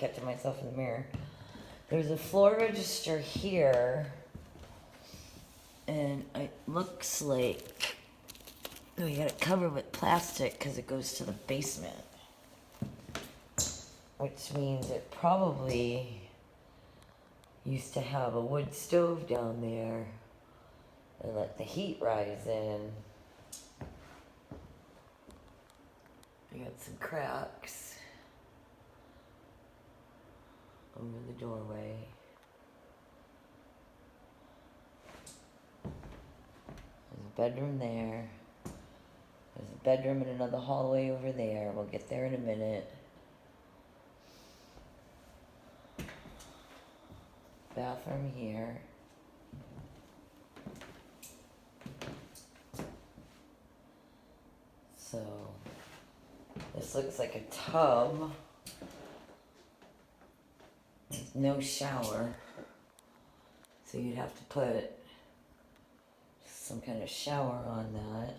catching myself in the mirror. There's a floor register here, and it looks like we got it covered with plastic because it goes to the basement, which means it probably used to have a wood stove down there and let the heat rise in. I got some cracks over the doorway. There's a bedroom there. There's a bedroom and another hallway over there. We'll get there in a minute. Bathroom here. So, this looks like a tub. There's no shower. So you'd have to put some kind of shower on that.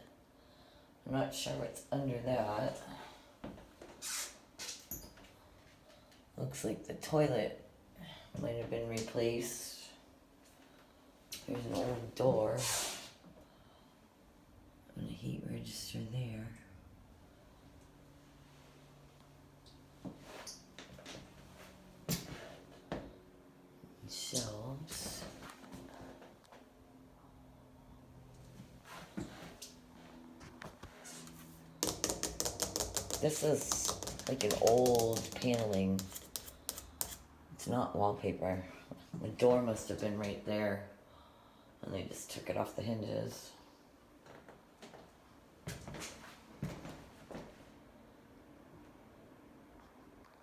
I'm not sure what's under that. Looks like the toilet might have been replaced. There's an old door. And a heat register there. Shelves. This is like an old paneling. It's not wallpaper. The door must have been right there, and they just took it off the hinges.